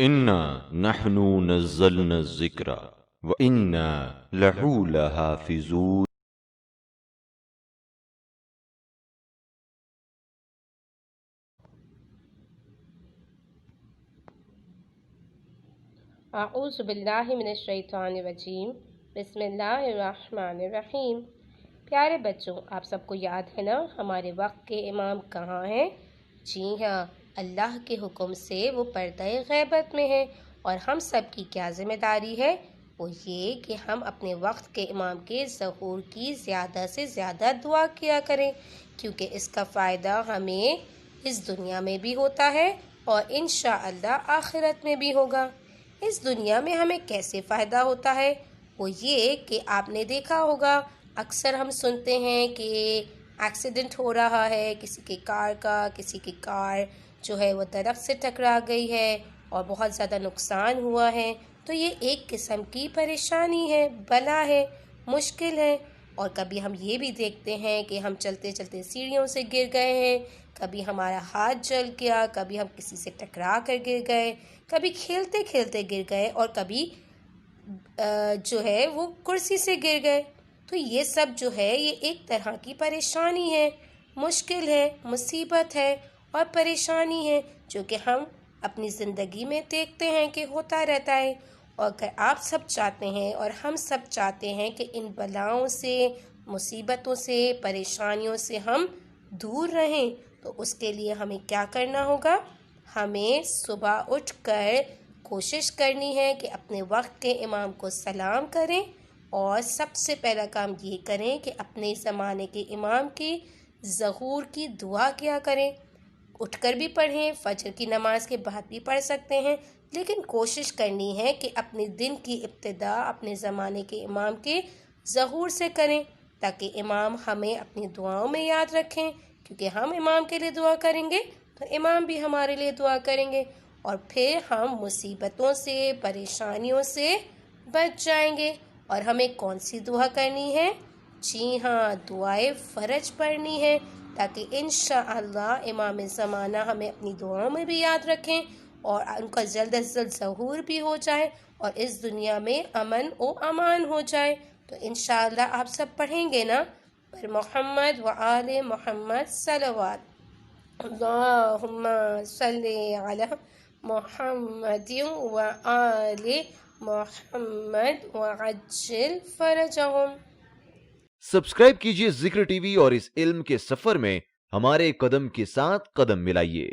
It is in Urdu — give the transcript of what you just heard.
انا نحن نزلنا الذکر وانا لہو لحافظون۔ اعوذ باللہ من الشیطان الرجیم، بسم اللہ الرحمن الرحیم۔ پیارے بچوں، آپ سب کو یاد ہے نا ہمارے وقت کے امام کہاں ہیں؟ جی ہاں، اللہ کے حکم سے وہ پردہ غیبت میں ہیں، اور ہم سب کی کیا ذمہ داری ہے؟ وہ یہ کہ ہم اپنے وقت کے امام کے ظہور کی زیادہ سے زیادہ دعا کیا کریں، کیونکہ اس کا فائدہ ہمیں اس دنیا میں بھی ہوتا ہے اور انشاءاللہ آخرت میں بھی ہوگا۔ اس دنیا میں ہمیں کیسے فائدہ ہوتا ہے؟ وہ یہ کہ آپ نے دیکھا ہوگا، اکثر ہم سنتے ہیں کہ ایکسیڈنٹ ہو رہا ہے کسی کی کار کا، کسی کی کار جو ہے وہ درخت سے ٹکرا گئی ہے اور بہت زیادہ نقصان ہوا ہے۔ تو یہ ایک قسم کی پریشانی ہے، بلا ہے، مشکل ہے۔ اور کبھی ہم یہ بھی دیکھتے ہیں کہ ہم چلتے چلتے سیڑھیوں سے گر گئے ہیں، کبھی ہمارا ہاتھ جل گیا، کبھی ہم کسی سے ٹکرا کر گر گئے، کبھی کھیلتے کھیلتے گر گئے، اور کبھی جو ہے وہ کرسی سے گر گئے۔ تو یہ سب جو ہے یہ ایک طرح کی پریشانی ہے، مشکل ہے، مصیبت ہے اور پریشانی ہے، جو کہ ہم اپنی زندگی میں دیکھتے ہیں کہ ہوتا رہتا ہے۔ اور اگر آپ سب چاہتے ہیں اور ہم سب چاہتے ہیں کہ ان بلاؤں سے، مصیبتوں سے، پریشانیوں سے ہم دور رہیں، تو اس کے لیے ہمیں کیا کرنا ہوگا؟ ہمیں صبح اٹھ کر کوشش کرنی ہے کہ اپنے وقت کے امام کو سلام کریں، اور سب سے پہلا کام یہ کریں کہ اپنے زمانے کے امام کی ظہور کی دعا کیا کریں۔ اٹھ کر بھی پڑھیں، فجر کی نماز کے بعد بھی پڑھ سکتے ہیں، لیکن کوشش کرنی ہے کہ اپنے دن کی ابتدا اپنے زمانے کے امام کے ظہور سے کریں، تاکہ امام ہمیں اپنی دعاؤں میں یاد رکھیں، کیونکہ ہم امام کے لیے دعا کریں گے تو امام بھی ہمارے لیے دعا کریں گے، اور پھر ہم مصیبتوں سے، پریشانیوں سے بچ جائیں گے۔ اور ہمیں کون سی دعا کرنی ہے؟ جی ہاں، دعائے فرج پڑھنی ہے، تاکہ انشاءاللہ امام زمانہ ہمیں اپنی دعاؤں میں بھی یاد رکھیں، اور ان کا جلد از جلد ظہور بھی ہو جائے، اور اس دنیا میں امن و امان ہو جائے۔ تو انشاءاللہ آپ سب پڑھیں گے نا؟ پر محمد و آل محمد صلوات۔ اللہم صلی علی محمد و آل محمد وعجل فرجہم۔ سبسکرائب کیجئے ذکر ٹی وی اور اس علم کے سفر میں ہمارے قدم کے ساتھ قدم ملائیے۔